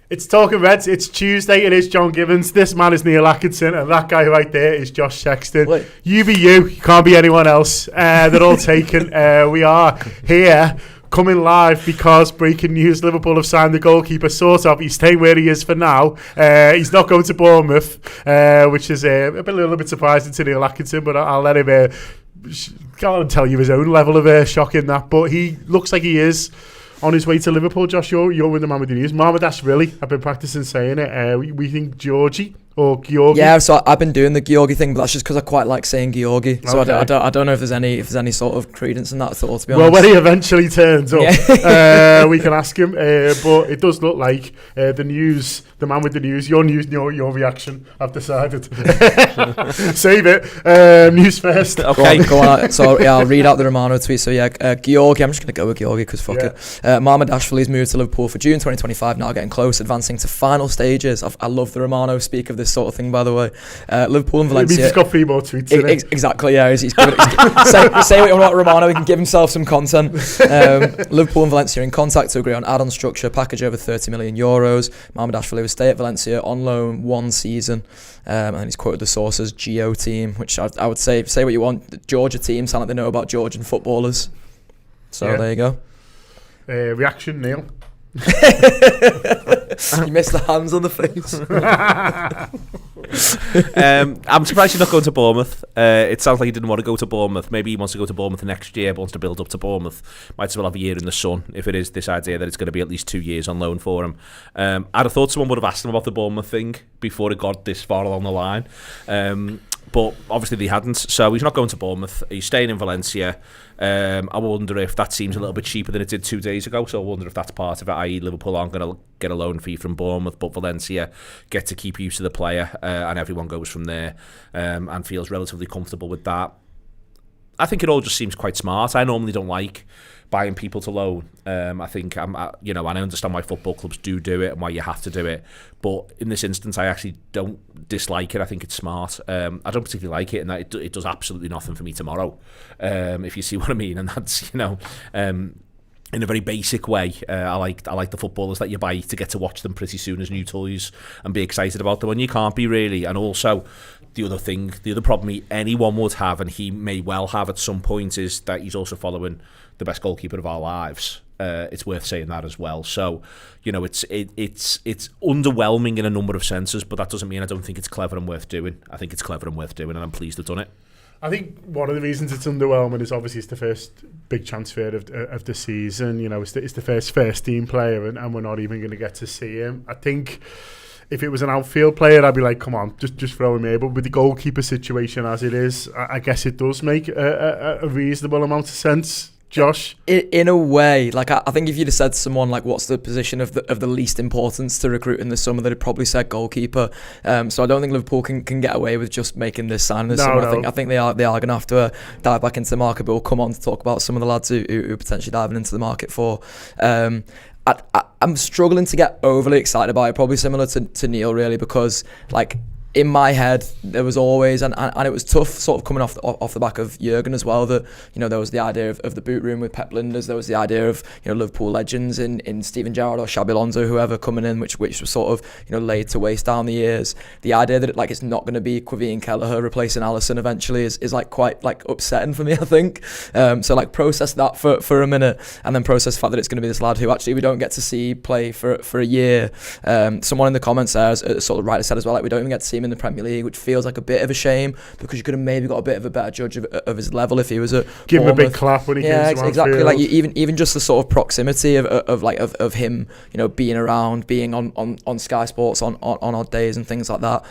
It's Talking Reds. It's Tuesday. It is John Gibbons. This man is Neil Atkinson, and that guy right there is Josh Sexton. Wait. You be you. You can't be anyone else. They're all taken. We are here coming live because breaking news: Liverpool have signed the goalkeeper. Sort of. He's staying where he is for now. He's not going to Bournemouth, which is a little bit surprising to Neil Atkinson. But I'll let him. Can't tell you his own level of shock in that. But he looks like he is on his way to Liverpool. Josh, you're with the man with the news. Mamardashvili, I've been practicing saying it. We think Giorgi or Giorgi. Yeah, so I've been doing the Giorgi thing, but that's just because I quite like saying Giorgi. So Okay. I don't know if there's any sort of credence in that at all, to be Well, honest. when he eventually turns up, we can ask him. But it does look like the news, the man with the news, your reaction. I've decided. Save it. News first. Okay, go on. So yeah, I'll read out the Romano tweet. So yeah, Giorgi. I'm just gonna go with Giorgi because fuck it. Mamardashvili's moved to Liverpool for June 2025. Now getting close, advancing to final stages. I love the Romano speak of this sort of thing, by the way. Liverpool and Valencia. He's got 3 more tweets in it. Exactly, yeah. He's say what you want about Romano. He can give himself some content. Liverpool and Valencia are in contact to agree on add-on structure, package over €30 million. Mamardashvili will stay at Valencia on loan 1 season. And he's quoted the source as Geo team, which I would say what you want. Georgia team sound like they know about Georgian footballers. So there you go. Reaction, Neil. You missed the hands on the face. I'm surprised he's not going to Bournemouth. It sounds like he didn't want to go to Bournemouth. Maybe he wants to go to Bournemouth next year, but wants to build up to Bournemouth. Might as well have a year in the sun if it is this idea that it's going to be at least 2 years on loan for him. I'd have thought someone would have asked him about the Bournemouth thing before it got this far along the line. But obviously they hadn't, so he's not going to Bournemouth. He's staying in Valencia. I wonder if that seems a little bit cheaper than it did 2 days ago, so I wonder if that's part of it, i.e. Liverpool aren't going to get a loan fee from Bournemouth, but Valencia get to keep use of the player, and everyone goes from there and feels relatively comfortable with that. I think it all just seems quite smart. I normally don't like buying people to loan. I think and I understand why football clubs do it and why you have to do it. But in this instance, I actually don't dislike it. I think it's smart. I don't particularly like it, and that it does absolutely nothing for me tomorrow. If you see what I mean, and that's in a very basic way. I like the footballers that you buy to get to watch them pretty soon as new toys and be excited about them, and you can't be really. And also, the other problem anyone would have, and he may well have at some point, is that he's also following the best goalkeeper of our lives. It's worth saying that as well. So, it's underwhelming in a number of senses, but that doesn't mean I don't think it's clever and worth doing. I think it's clever and worth doing, and I'm pleased they've done it. I think one of the reasons it's underwhelming is obviously it's the first big transfer of the season. It's the first team player, and we're not even going to get to see him. I think if it was an outfield player, I'd be like, come on, just throw him here. But with the goalkeeper situation as it is, I guess it does make a reasonable amount of sense. Josh? In a way, like I think if you'd have said to someone like what's the position of the least importance to recruit in the summer, they'd have probably said goalkeeper. So I don't think Liverpool can get away with just making this sign this summer. I think they are going to have to dive back into the market, but we'll come on to talk about some of the lads who are potentially diving into the market for. I'm struggling to get overly excited about it, probably similar to Neil really, because like in my head there was always and it was tough sort of coming off the back of Jurgen as well, that there was the idea of the boot room with Pep Linders, there was the idea of Liverpool legends in Steven Gerrard or Xabi Alonso, whoever coming in, which was sort of laid to waste down the years. The idea that it's not going to be Quavian Kelleher replacing Alisson eventually is like quite like upsetting for me, I think. So like process that for a minute, and then process the fact that it's going to be this lad who actually we don't get to see play for a year. Someone in the comments there sort of rightly said as well, like we don't even get to see him in the Premier League, which feels like a bit of a shame because you could have maybe got a bit of a better judge of his level if he was at give Bournemouth. him a big clap when he came to Anfield. Exactly. Like even just the sort of proximity of him, being around, being on Sky Sports on odd days and things like that.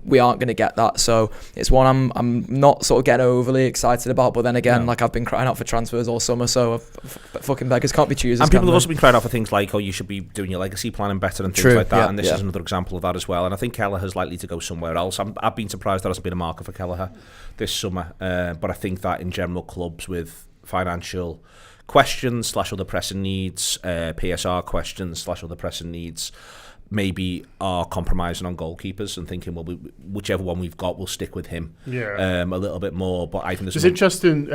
We aren't going to get that, so it's one I'm not sort of getting overly excited about. But then again, like I've been crying out for transfers all summer, so fucking beggars can't be choosers. And people have also been crying out for things like, you should be doing your legacy planning better and things like that. And this is another example of that as well. And I think Kelleher's likely to go somewhere else. I've been surprised there hasn't been a market for Kelleher this summer, but I think that in general clubs with financial questions / other pressing needs, PSR questions / other pressing needs, maybe are compromising on goalkeepers and thinking, well, whichever one we've got, we'll stick with him a little bit more. But I think it's interesting.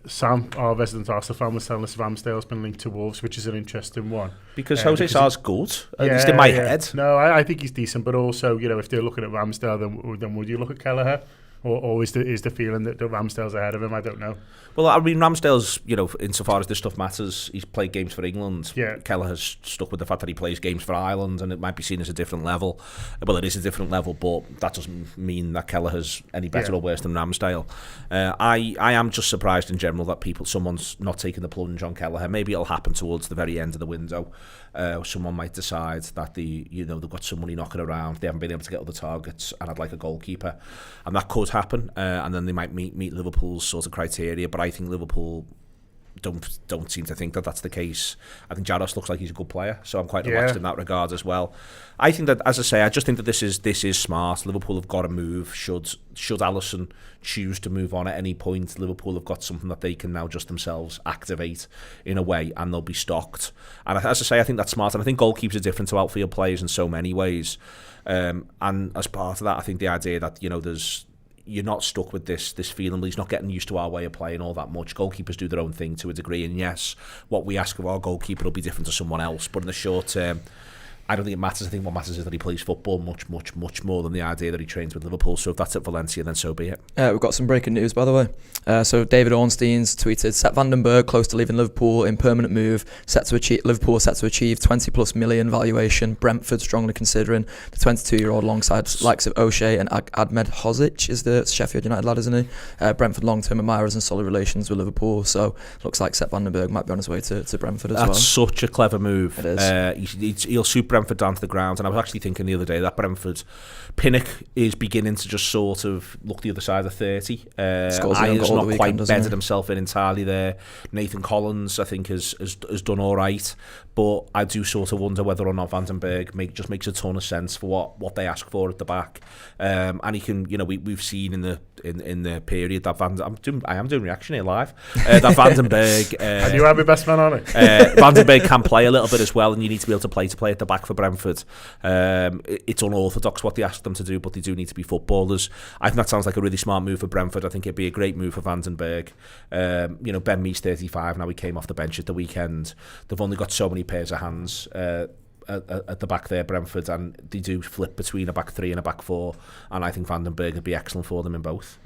Sam, our resident Arsenal fan, was telling us Ramsdale's been linked to Wolves, which is an interesting one. Because Jose Sar's good, at least in my head. No, I think he's decent, but also, if they're looking at Ramsdale, then would you look at Kelleher? Or is the feeling that Ramsdale's ahead of him? I don't know. Well, I mean, Ramsdale's, insofar as this stuff matters, he's played games for England. Yeah. Kelleher's stuck with the fact that he plays games for Ireland, and it might be seen as a different level. Well, it is a different level, but that doesn't mean that Kelleher's any better or worse than Ramsdale. I am just surprised in general that someone's not taking the plunge on Kelleher. Maybe it'll happen towards the very end of the window. Someone might decide that they've got some money knocking around, they haven't been able to get other targets, and I'd like a goalkeeper, and that could happen. And then they might meet Liverpool's sort of criteria, but I think Liverpool don't seem to think that that's the case. I think Jaros looks like he's a good player, so I'm quite relaxed in that regard as well. I think that, as I say, I just think that this is smart. Liverpool have got to move. Should Alisson choose to move on at any point, Liverpool have got something that they can now just themselves activate in a way, and they'll be stocked. And as I say, I think that's smart, and I think goalkeepers are different to outfield players in so many ways. And as part of that, I think the idea that you're not stuck with this feeling, but he's not getting used to our way of playing all that much. Goalkeepers do their own thing to a degree, and yes, what we ask of our goalkeeper will be different to someone else, but in the short term, I don't think it matters. I think what matters is that he plays football much, much, much more than the idea that he trains with Liverpool. So if that's at Valencia, then so be it. We've got some breaking news, by the way. So David Ornstein's tweeted, Sepp van den Berg close to leaving Liverpool in permanent move. Liverpool set to achieve 20+ million valuation. Brentford strongly considering the 22-year-old alongside likes of O'Shea and Ahmed Hozic is the Sheffield United lad, isn't he? Brentford long-term admirers and solid relations with Liverpool. So looks like Sepp van den Berg might be on his way to Brentford as well. That's such a clever move. It is. He'll suit Brentford down to the ground, and I was actually thinking the other day that Brentford Pinnock is beginning to just sort of look the other side of 30. Ayer's not quite bedded himself in entirely there. Nathan Collins, I think, has done all right, but I do sort of wonder whether or not Van den Berg just makes a ton of sense for what they ask for at the back. And he can, we've seen in the period that I am doing reaction here live. That Van den Berg, and you have your best man on it. Van den Berg can play a little bit as well, and you need to be able to play at the back for Brentford. It's unorthodox what they ask them to do, but they do need to be footballers. I think that sounds like a really smart move for Brentford. I think it'd be a great move for Van den Berg. Ben Mee's 35 now. He came off the bench at the weekend. They've only got so many pairs of hands at the back there, Brentford, and they do flip between a back three and a back four, and I think Van den Berg would be excellent for them in both.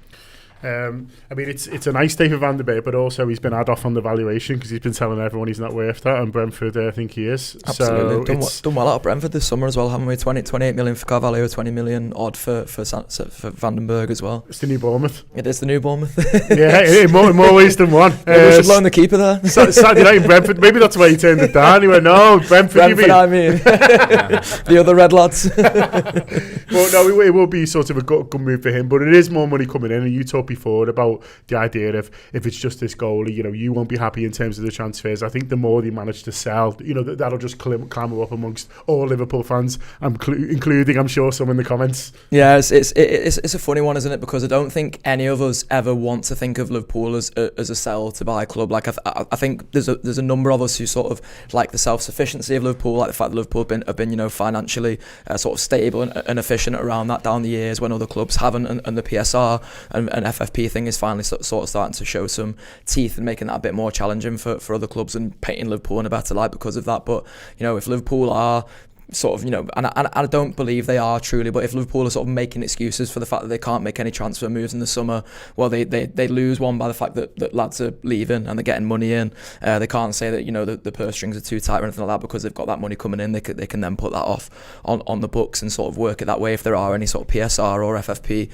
I mean, it's a nice day for Van den Berg, but also he's been had off on the valuation because he's been telling everyone he's not worth that, and Brentford, I think he is. Absolutely. So done well out of Brentford this summer as well, haven't we? 28 million for Carvalho, 20 million odd for Van den Berg as well. It's the new Bournemouth. It is the new Bournemouth. Yeah, in more ways than one. We should loan the keeper there. Saturday night in Brentford. Maybe that's why he turned it down. He went, no, Brentford I mean. The other red lads. Well, no, it will be sort of a good move for him, but it is more money coming in, and you talked before about the idea of if it's just this goalie, you won't be happy in terms of the transfers. I think the more they manage to sell, that'll just clamor up amongst all Liverpool fans, including, I'm sure, some in the comments. Yeah, it's a funny one, isn't it? Because I don't think any of us ever want to think of Liverpool as a sell to buy club. Like I think there's a number of us who sort of like the self-sufficiency of Liverpool, like the fact that Liverpool have been financially sort of stable and efficient around that down the years when other clubs haven't, and the PSR and FFP thing is finally sort of starting to show some teeth and making that a bit more challenging for other clubs and painting Liverpool in a better light because of that. But if Liverpool are sort of, and I don't believe they are truly, but if Liverpool are sort of making excuses for the fact that they can't make any transfer moves in the summer, well, they lose one by the fact that lads are leaving and they're getting money in. They can't say that the purse strings are too tight or anything like that because they've got that money coming in. They can then put that off on the books and sort of work it that way if there are any sort of PSR or FFP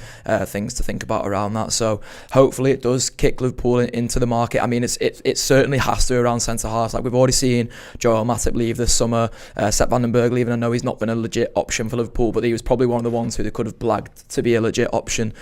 things to think about around that. So hopefully it does kick Liverpool into the market. I mean, it certainly has to around centre halves. Like we've already seen Joel Matip leave this summer, Sepp van den Berg leave. Even I know he's not been a legit option for Liverpool, but he was probably one of the ones who they could have blagged to be a legit option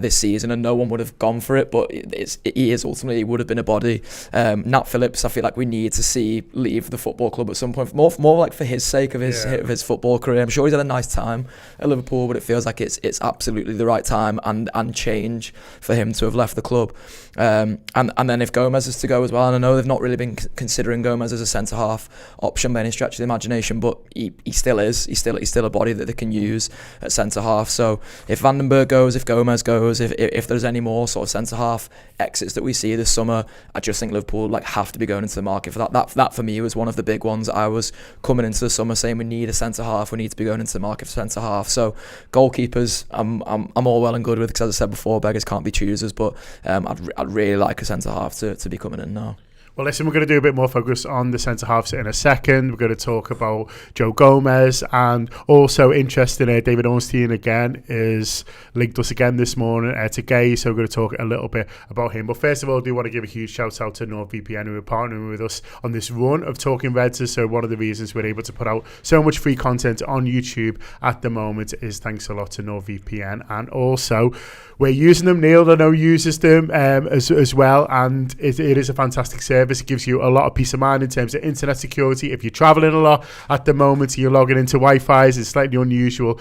this season, and no one would have gone for it. But he would have been a body. Nat Phillips, I feel like we need to see leave the football club at some point, more like for his sake of his football career. I'm sure he's had a nice time at Liverpool, but it feels like it's absolutely the right time and change for him to have left the club. And then if Gomez is to go as well, and I know they've not really been considering Gomez as a centre half option by any stretch of the imagination, but he he still is. He's still a body that they can use at centre half. So if Vandenberg goes, if Gomez goes, if there's any more sort of centre half exits that we see this summer, I just think Liverpool have to be going into the market for that. That for me was one of the big ones. I was coming into the summer saying we need a centre half. We need to be going into the market for centre half. So goalkeepers, I'm all well and good with, because as I said before, beggars can't be choosers. But I'd really like a centre half to be coming in now. Well, listen, we're going to do a bit more focus on the centre-halves in a second. We're going to talk about Joe Gomez, and also interesting, David Ornstein again is linked us again this morning to Guehi, so we're going to talk a little bit about him. But first of all, I do want to give a huge shout out to NordVPN, who are partnering with us on this run of Talking Reds. So one of the reasons we're able to put out so much free content on YouTube at the moment is thanks a lot to NordVPN. And also, we're using them. Neil, I know, uses them as well, and it is a fantastic service. It gives you a lot of peace of mind in terms of internet security. If you're traveling a lot at the moment, you're logging into Wi-Fi's in slightly unusual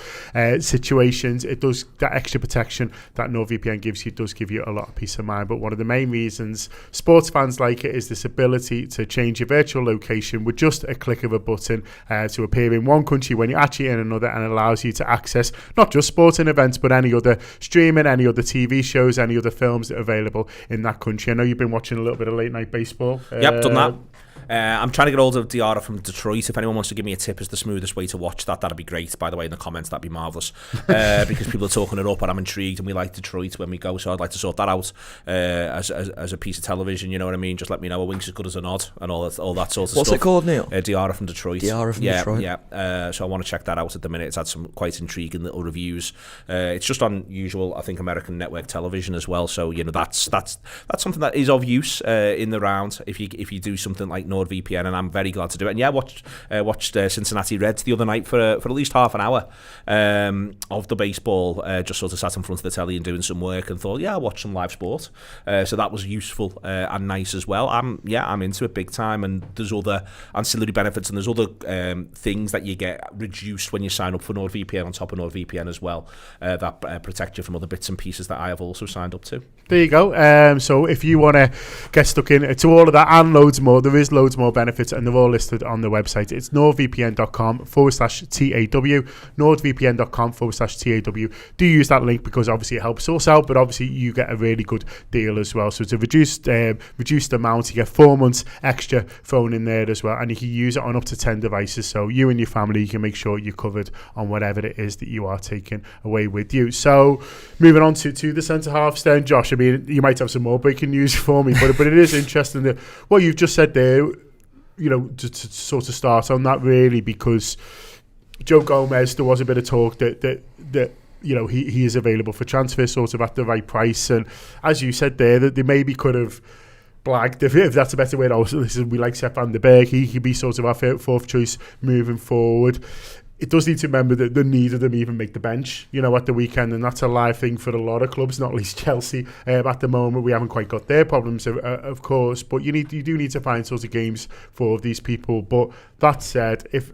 situations, it does, that extra protection that NordVPN gives you does give you a lot of peace of mind. But one of the main reasons sports fans like it is this ability to change your virtual location with just a click of a button to appear in one country when you're actually in another, and allows you to access not just sporting events but any other streaming, any other TV shows, any other films that are available in that country. I know you've been watching a little bit of late night baseball. Yep, done that. I'm trying to get hold of Diarra from Detroit. If anyone wants to give me a tip as the smoothest way to watch that, that'd be great. By the way, in the comments, that'd be marvellous. Because people are talking it up, and I'm intrigued, and we like Detroit when we go, so I'd like to sort that out as a piece of television. You know what I mean? Just let me know. A wink's as good as a nod, and all that sort of stuff. What's it called, Neil? Diarra from Detroit. Diarra from Detroit. Yeah. So I want to check that out at the minute. It's had some quite intriguing little reviews. It's just on usual, I think, American network television as well. So that's something that is of use in the round if you do something like NordVPN, and I'm very glad to do it. And yeah, watched Cincinnati Reds the other night for at least half an hour of the baseball. Just sort of sat in front of the telly and doing some work, and thought, I'll watch some live sport. So that was useful and nice as well. I'm into it big time, and there's other ancillary benefits, and there's other things that you get reduced when you sign up for NordVPN on top of NordVPN as well, that protect you from other bits and pieces that I have also signed up to. There you go. So if you want to get stuck into all of that and loads more, there is loads more benefits, and they're all listed on the website. It's nordvpn.com/TAW, nordvpn.com/TAW. Do use that link, because obviously it helps us out, but obviously you get a really good deal as well. So it's a reduced amount. You get 4 months extra thrown in there as well, and you can use it on up to 10 devices. So you and your family, you can make sure you're covered on whatever it is that you are taking away with you. So moving on to the centre halves then, Josh. I mean, you might have some more breaking news for me, but it is interesting that what you've just said there, to sort of start on that, really, because Joe Gomez, there was a bit of talk that he is available for transfer sort of at the right price, and as you said there, that they maybe could have blagged, if that's a better way. We like Sepp van den Berg, he could be sort of our fourth choice moving forward. It does need to remember that the neither of them even make the bench, at the weekend, and that's a live thing for a lot of clubs, not least Chelsea. At the moment, we haven't quite got their problems, of course, but you do need to find sort of games for these people. But that said, if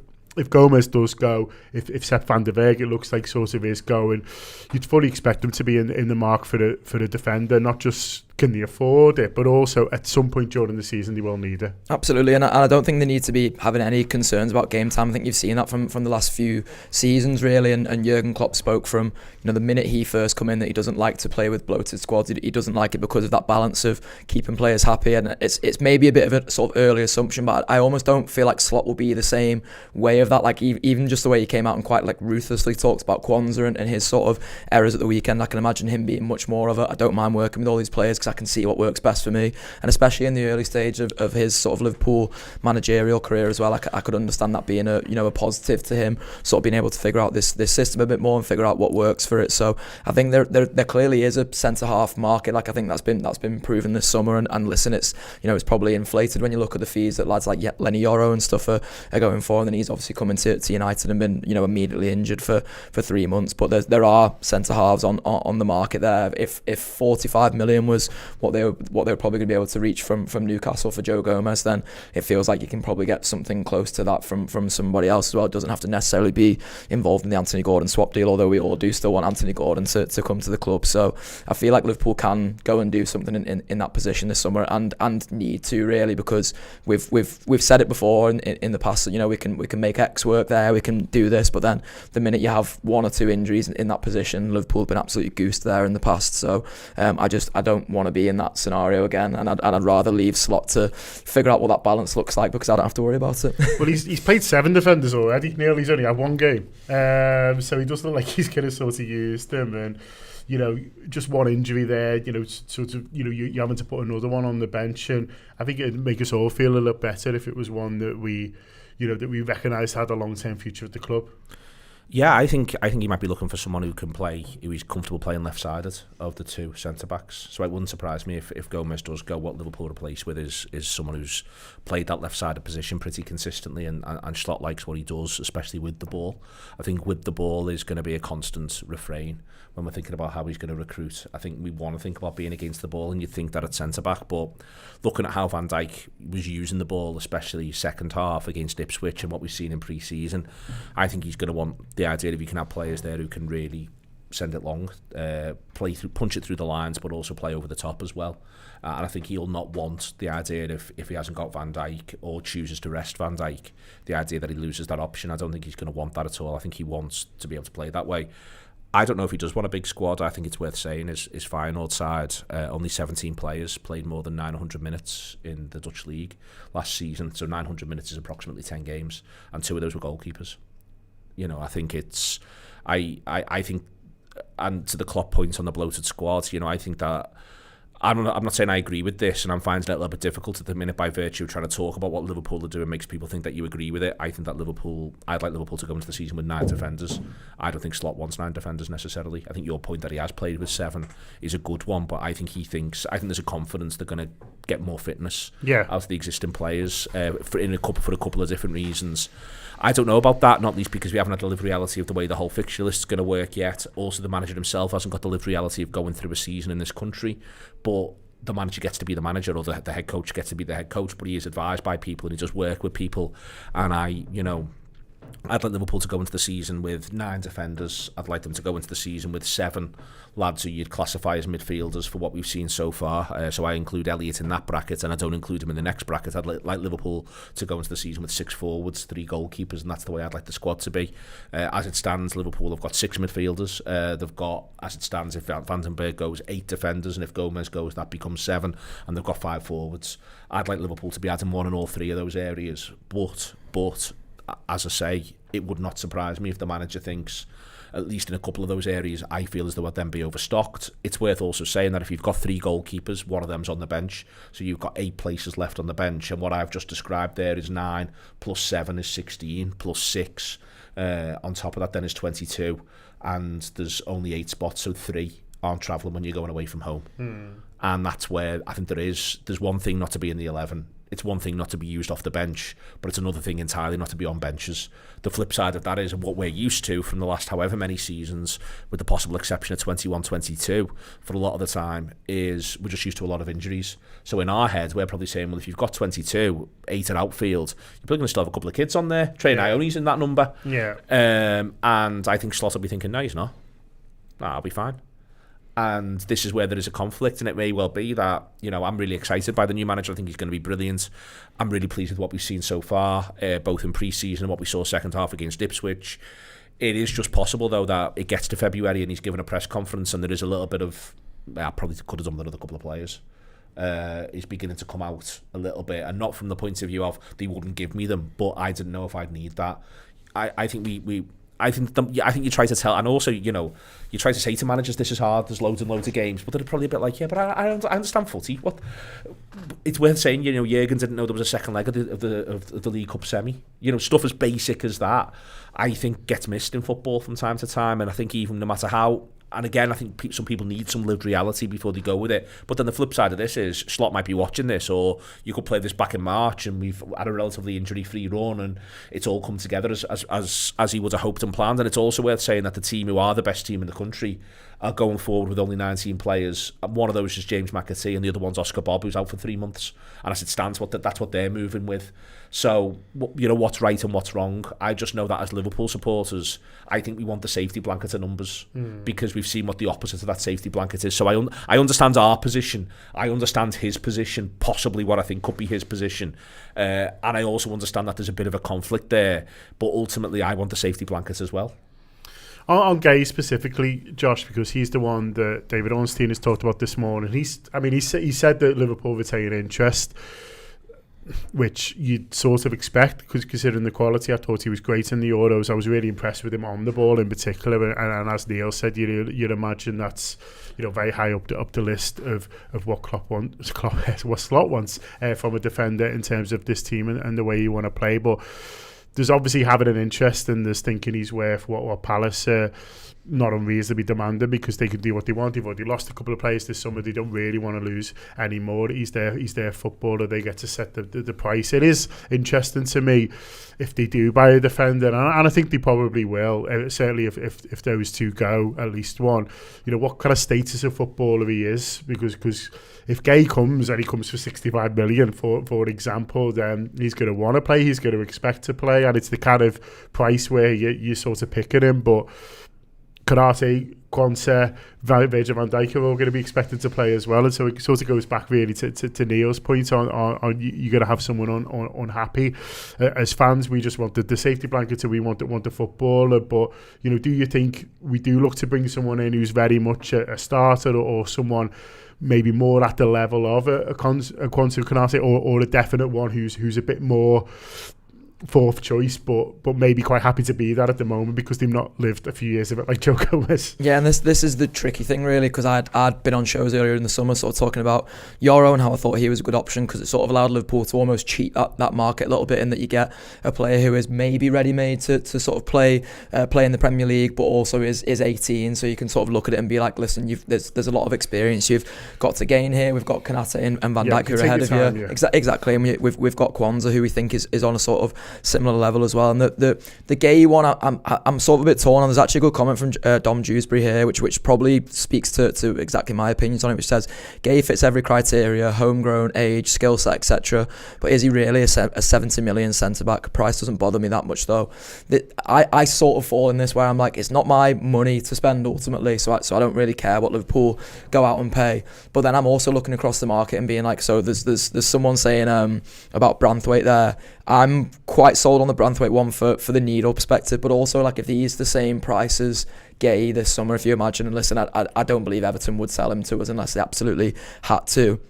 Gomez does go, if Sepp van den Berg, it looks like sort of is going, you'd fully expect them to be in the mark for the defender, not just can they afford it, but also at some point during the season they will need it. Absolutely, and I don't think they need to be having any concerns about game time. I think you've seen that from the last few seasons, really, and Jurgen Klopp spoke from the minute he first come in that he doesn't like to play with bloated squads. He doesn't like it because of that balance of keeping players happy, and it's maybe a bit of a sort of early assumption, but I almost don't feel like Slot will be the same way of that. Like even just the way he came out and quite like ruthlessly talked about Kwanzaa and his sort of errors at the weekend, I can imagine him being much more of I don't mind working with all these players because I can see what works best for me, and especially in the early stage of his sort of Liverpool managerial career as well, I could understand that being a positive to him, sort of being able to figure out this system a bit more and figure out what works for it. So I think there clearly is a centre half market. Like I think that's been proven this summer, and listen, it's it's probably inflated when you look at the fees that lads like Lenny Yoro and stuff are going for, and then he's obviously coming to United and been immediately injured for 3 months. But there are centre halves on the market there. If 45 million was what they were probably going to be able to reach from Newcastle for Joe Gomez, then it feels like you can probably get something close to that from somebody else as well. It doesn't have to necessarily be involved in the Anthony Gordon swap deal, although we all do still want Anthony Gordon to come to the club. So I feel like Liverpool can go and do something in that position this summer, and need to, really, because we've said it before in the past that, you know, we can make X work there, we can do this, but then the minute you have one or two injuries in that position, Liverpool have been absolutely goosed there in the past. So I don't want to be in that scenario again, and I'd rather leave Slot to figure out what that balance looks like, because I don't have to worry about it. Well, he's played 7 defenders already. Nearly, he's only had 1 game, so he does look like he's going to sort of use them. And, you know, just one injury there, you know, sort of, you know, you're having to put another one on the bench, and I think it'd make us all feel a little better if it was one that we recognised had a long-term future at the club. Yeah, I think he might be looking for someone who he's comfortable playing left-sided of the 2 centre-backs. So it wouldn't surprise me if Gomez does go. What Liverpool replace with is someone who's played that left-sided position pretty consistently, and Slot likes what he does, especially with the ball. I think with the ball is going to be a constant refrain when we're thinking about how he's going to recruit. I think we want to think about being against the ball, and you think that at centre-back, but looking at how Van Dijk was using the ball, especially second half against Ipswich and what we've seen in pre-season, I think he's going to want the idea if you can have players there who can really send it long, punch it through the lines, but also play over the top as well. And I think he'll not want the idea if he hasn't got Van Dijk or chooses to rest Van Dijk, the idea that he loses that option. I don't think he's going to want that at all. I think he wants to be able to play that way. I don't know if he does want a big squad. I think it's worth saying his Feyenoord side, only 17 players played more than 900 minutes in the Dutch league last season. So 900 minutes is approximately 10 games, and 2 of those were goalkeepers. You know, I think it's, I think, and to the Klopp point on the bloated squad, you know, I think that, I'm not saying I agree with this, and I'm finding it a little bit difficult at the minute by virtue of trying to talk about what Liverpool are doing makes people think that you agree with it. I think that I'd like Liverpool to go into the season with 9 defenders. I don't think Slot wants 9 defenders necessarily. I think your point that he has played with 7 is a good one, but I think there's a confidence they're going to get more fitness out of the existing players for a couple of different reasons. I don't know about that, not least because we haven't had the lived reality of the way the whole fixture list is going to work yet. Also, the manager himself hasn't got the lived reality of going through a season in this country. But the manager gets to be the manager, or the head coach gets to be the head coach, but he is advised by people and he does work with people. And I'd like Liverpool to go into the season with 9 defenders. I'd like them to go into the season with 7 lads who you'd classify as midfielders for what we've seen so far. So I include Elliott in that bracket, and I don't include him in the next bracket. I'd like Liverpool to go into the season with 6 forwards, 3 goalkeepers, and that's the way I'd like the squad to be. As it stands, Liverpool have got 6 midfielders. They've got, as it stands, if Vandenberg goes, 8 defenders, and if Gomez goes, that becomes 7, and they've got 5 forwards. I'd like Liverpool to be adding one in all 3 of those areas, but as I say, it would not surprise me if the manager thinks, at least in a couple of those areas, I feel as though I'd then be overstocked. It's worth also saying that if you've got 3 goalkeepers, one of them's on the bench, so you've got 8 places left on the bench, and what I've just described there is 9, plus 7 is 16, plus 6 on top of that then is 22, and there's only 8 spots, so 3 aren't travelling when you're going away from home. And that's where I think there's one thing not to be in the 11. It's one thing not to be used off the bench, but it's another thing entirely not to be on benches. The flip side of that is what we're used to from the last however many seasons, with the possible exception of 21-22, for a lot of the time, is we're just used to a lot of injuries. So in our head, we're probably saying, well, if you've got 22, 8 at outfield, you're probably going to still have a couple of kids on there. Trey Ioni's in that number. Yeah. And I think Slot will be thinking, no, he's not. I'll be fine. And this is where there is a conflict, and it may well be that, you know, I'm really excited by the new manager. I think he's going to be brilliant. I'm really pleased with what we've seen so far, both in pre-season and what we saw second half against Ipswich. It is just possible, though, that it gets to February and he's given a press conference and there is a little bit of, I probably could have done with another couple of players. Is beginning to come out a little bit, and not from the point of view of they wouldn't give me them, but I didn't know if I'd need that. I think I think you try to tell, and also, you know, you try to say to managers, this is hard, there's loads and loads of games, but they're probably a bit like, yeah, but I understand footy. What? It's worth saying, you know, Jurgen didn't know there was a second leg of the League Cup semi. You know, stuff as basic as that, I think, gets missed in football from time to time, and I think even no matter how. And again, I think some people need some lived reality before they go with it. But then the flip side of this is Slot might be watching this, or you could play this back in March and we've had a relatively injury-free run and it's all come together as he would have hoped and planned. And it's also worth saying that the team who are the best team in the country are going forward with only 19 players. One of those is James McAtee, and the other one's Oscar Bob, who's out for 3 months. And as it stands, that's what they're moving with. So, what's right and what's wrong? I just know that as Liverpool supporters, I think we want the safety blanket of numbers because we've seen what the opposite of that safety blanket is. So I understand our position. I understand his position, possibly what I think could be his position. And I also understand that there's a bit of a conflict there. But ultimately, I want the safety blanket as well. On Guehi specifically, Josh, because he's the one that David Ornstein has talked about this morning. He said that Liverpool retain interest, which you'd sort of expect, because considering the quality, I thought he was great in the Euros. I was really impressed with him on the ball in particular, and as Neil said, you'd imagine that's very high up the list of what what Slot wants from a defender in terms of this team and the way you want to play. But there's obviously having an interest, and there's thinking he's worth what Palace not unreasonably demanding, because they can do what they want. They've already lost a couple of players this summer. They don't really want to lose anymore. He's their footballer. They get to set the price. It is interesting to me if they do buy a defender, and I think they probably will. Certainly if those two go, at least one. What kind of status of footballer he is, because if Guehi comes and he comes for 65 million, for example, then he's going to want to play. He's going to expect to play, and it's the kind of price where you're sort of picking him. But Konate, Quansah, Virgil van Dijk are all going to be expected to play as well, and so it sort of goes back really to Neil's point on you're going to have someone unhappy. As fans, we just wanted the safety blanket, and we want the footballer. But do you think we do look to bring someone in who's very much a starter, or someone maybe more at the level of a Quansah Konate, or a definite one who's a bit more fourth choice, but maybe quite happy to be that at the moment because they've not lived a few years of it like Joe Gomez. Yeah, and this is the tricky thing really, because I'd been on shows earlier in the summer sort of talking about Euro and how I thought he was a good option, because it sort of allowed Liverpool to almost cheat that market a little bit, in that you get a player who is maybe ready-made to sort of play in the Premier League, but also is 18, so you can sort of look at it and be like, listen, there's a lot of experience you've got to gain here. We've got Konate and Van Dijk who are ahead of you. Yeah. Exactly, and we've got Quansah, who we think is on a sort of similar level as well. And the Guehi one, I'm sort of a bit torn on. There's actually a good comment from Dom Dewsbury here, which probably speaks to exactly my opinions on it, which says Guehi fits every criteria: homegrown, age, skill set, etc. But is he really a 70 million centre back? Price doesn't bother me that much though. I sort of fall in this where I'm like, it's not my money to spend ultimately, so I don't really care what Liverpool go out and pay. But then I'm also looking across the market and being like, so there's someone saying about Branthwaite there. I'm quite sold on the Branthwaite one for the needle perspective, but also like if he's the same price as Guehi this summer, if you imagine, and listen, I don't believe Everton would sell him to us unless they absolutely had to.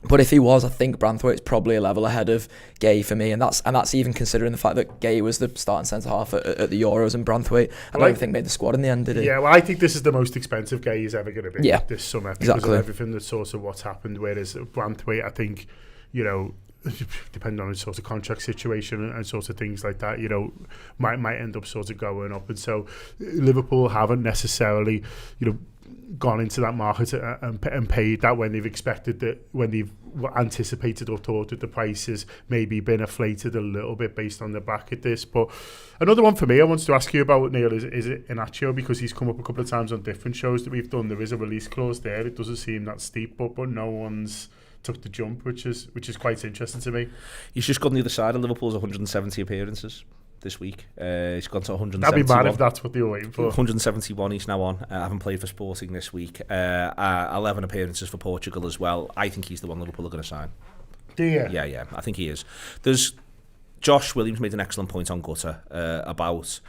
But if he was, I think Branthwaite's probably a level ahead of Guehi for me, and that's even considering the fact that Guehi was the starting centre half at the Euros, and Branthwaite I don't think made the squad in the end, did he? Yeah, well, I think this is the most expensive Guehi is ever going to be this summer because of everything that's sort of what's happened. Whereas Branthwaite, I think, depending on the sort of contract situation and sort of things like that, might end up sort of going up. And so Liverpool haven't necessarily, gone into that market and paid that when they've expected that, when they've anticipated or thought that the prices maybe been inflated a little bit based on the back of this. But another one for me I wanted to ask you about, Neil, is it Inacio, because he's come up a couple of times on different shows that we've done. There is a release clause there. It doesn't seem that steep, but no one's took the jump, which is quite interesting to me. He's just gone the other side of Liverpool's 170 appearances this week. He's gone to 171. That'd be bad if that's what they were waiting for. 171 he's now on. Haven't played for Sporting this week. 11 appearances for Portugal as well. I think he's the one Liverpool are going to sign. Do you? Yeah, I think he is. Josh Williams made an excellent point on Gutter about,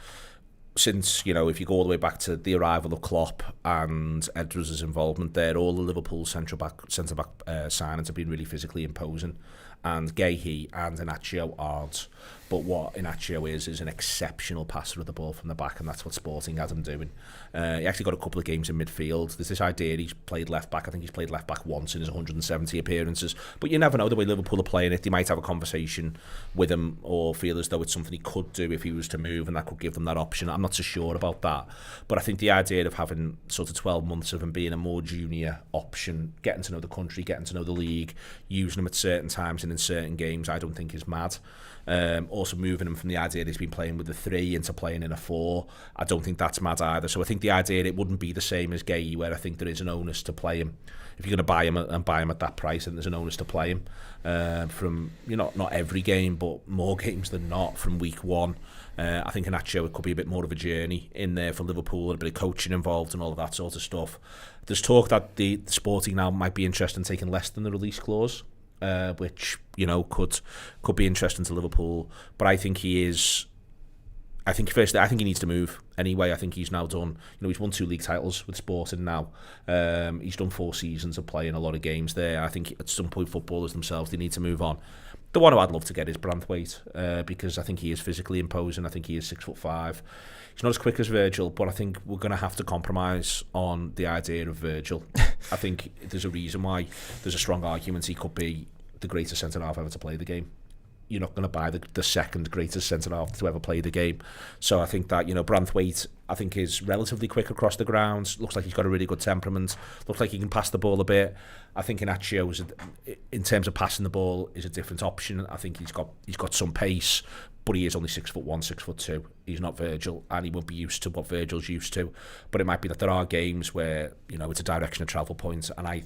since, if you go all the way back to the arrival of Klopp and Edwards' involvement there, all the Liverpool centre-back signings have been really physically imposing, and Guehi and Inacio aren't. But what Inacio is an exceptional passer of the ball from the back, and that's what Sporting had him doing. He actually got a couple of games in midfield. There's this idea he's played left back. I think he's played left back once in his 170 appearances. But you never know the way Liverpool are playing it. They might have a conversation with him or feel as though it's something he could do if he was to move, and that could give them that option. I'm not so sure about that. But I think the idea of having sort of 12 months of him being a more junior option, getting to know the country, getting to know the league, using him at certain times in in certain games, I don't think is mad. Also moving him from the idea that he's been playing with a 3 into playing in a 4, I don't think that's mad either. So I think the idea it wouldn't be the same as Guehi, where I think there is an onus to play him. If you're going to buy him and buy him at that price, and there's an onus to play him from, not every game, but more games than not from week 1. I think Inacio, it could be a bit more of a journey in there for Liverpool, a bit of coaching involved and all of that sort of stuff. There's talk that the Sporting now might be interested in taking less than the release clause, which could be interesting to Liverpool. But I think he is. I think he needs to move anyway. I think he's now done. He's won 2 league titles with Sporting now. He's done 4 seasons of playing a lot of games there. I think at some point footballers themselves, they need to move on. The one who I'd love to get is Branthwaite, because I think he is physically imposing. I think he is 6'5". He's not as quick as Virgil, but I think we're going to have to compromise on the idea of Virgil. I think there's a reason why there's a strong argument he could be the greatest centre-half ever to play the game. You're not going to buy the second greatest centre-half to ever play the game. So I think that, Branthwaite, I think, is relatively quick across the ground. Looks like he's got a really good temperament. Looks like he can pass the ball a bit. I think Inacio, in terms of passing the ball, is a different option. I think he's got some pace, but he is only 6'1", 6'2". He's not Virgil, and he won't be used to what Virgil's used to. But it might be that there are games where, it's a direction of travel point. And I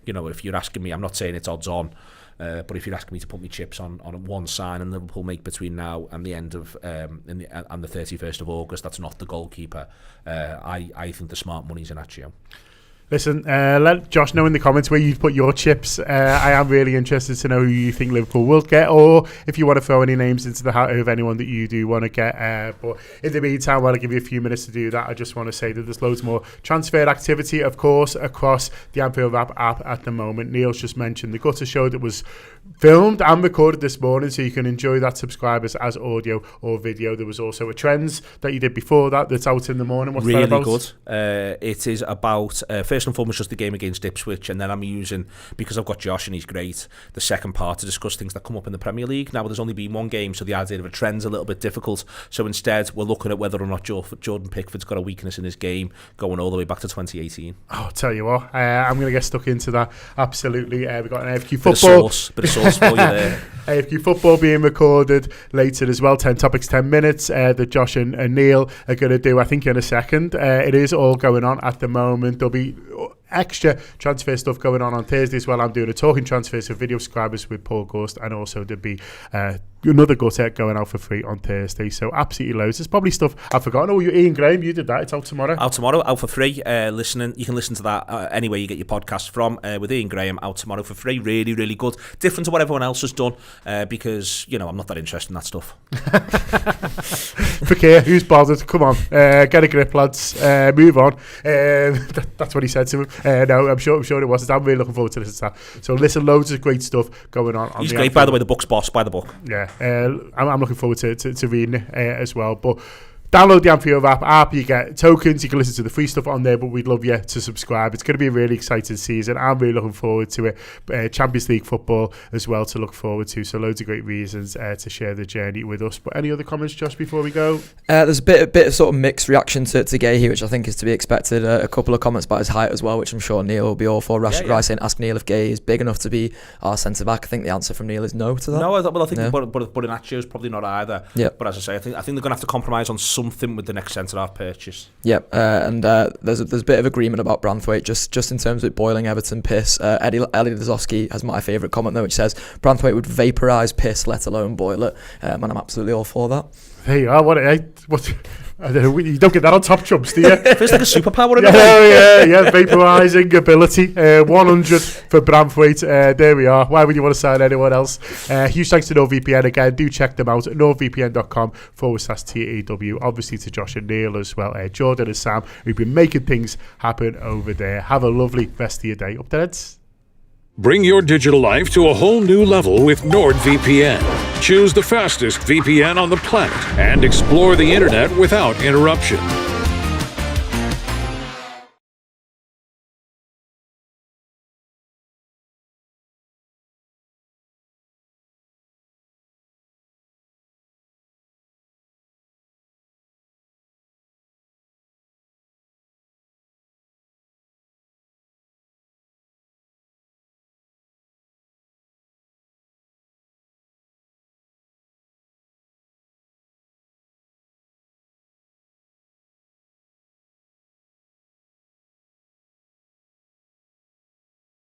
if you're asking me, I'm not saying it's odds on, but if you're asking me to put my chips on one sign and Liverpool make between now and the end of and the 31st of August, that's not the goalkeeper. I think the smart money's in Inacio. Listen, let Josh know in the comments where you've put your chips. I am really interested to know who you think Liverpool will get, or if you want to throw any names into the hat of anyone that you do want to get. But in the meantime, while I give you a few minutes to do that, I just want to say that there's loads more transfer activity, of course, across the Anfield Wrap app at the moment. Neil's just mentioned the Gutter Show that was filmed and recorded this morning, so you can enjoy that, subscribers, as audio or video. There was also a Trends that you did before that's out in the morning. What's really that about? Good. It is about first and foremost just the game against Ipswich, and then I'm using, because I've got Josh and he's great, the second part to discuss things that come up in the Premier League. Now there's only been one game, so the idea of a trend's a little bit difficult. So instead we're looking at whether or not Jordan Pickford's got a weakness in his game, going all the way back to 2018. I'll tell you what, I'm going to get stuck into that. Absolutely. We've got an AFQ football. Bit of sauce for you there. AFQ football being recorded later as well. 10 topics, 10 minutes that Josh and Neil are going to do, I think, in a second. It is all going on at the moment. There'll be extra transfer stuff going on Thursday as well. I'm doing a talking transfers for video subscribers with Paul Gust, and also there'll be another gutter going out for free on Thursday. So absolutely loads. There's probably stuff I've forgotten. Oh, Ian Graham, you did that. It's out tomorrow. Out for free. You can listen to that anywhere you get your podcast from, with Ian Graham, out tomorrow for free. Really, really good. Different to what everyone else has done, because I'm not that interested in that stuff. Fakir, who's bothered? Come on, get a grip, lads. Move on. That's what he said to him. No, I'm sure it wasn't. I'm really looking forward to listening to that. So listen, loads of great stuff going on. He's great, by the way. The book's boss, by the book. Yeah, I'm looking forward to reading it as well. But download the Anfield app. You get tokens. You can listen to the free stuff on there, but we'd love you to subscribe. It's going to be a really exciting season. I'm really looking forward to it. Champions League football as well to look forward to. So loads of great reasons to share the journey with us. But any other comments, Josh, before we go? There's a bit of sort of mixed reaction to Guehi, which I think is to be expected. A couple of comments about his height as well, which I'm sure Neil will be all for. Rashid saying, ask Neil if Guehi is big enough to be our centre back. I think the answer from Neil is no to that. No, I think but Inacio's probably not either. Yeah. But as I say, I think they're going to have to compromise on something with the next centre-half purchase. Yep, and there's a bit of agreement about Branthwaite, just in terms of boiling Everton piss. Ellie Dazowski has my favourite comment though, which says Branthwaite would vaporise piss, let alone boil it, and I'm absolutely all for that. There you are. What I don't know, you don't get that on Top Trumps, do you? It's like a superpower. Yeah, vaporising ability. 100 for Branthwaite. There we are. Why would you want to sign anyone else? Huge thanks to NordVPN again. Do check them out at nordvpn.com/TAW. Obviously to Josh and Neil as well. Jordan and Sam, who've been making things happen over there. Have a lovely rest of your day. Up to heads. Bring your digital life to a whole new level with NordVPN. Choose the fastest VPN on the planet and explore the internet without interruption.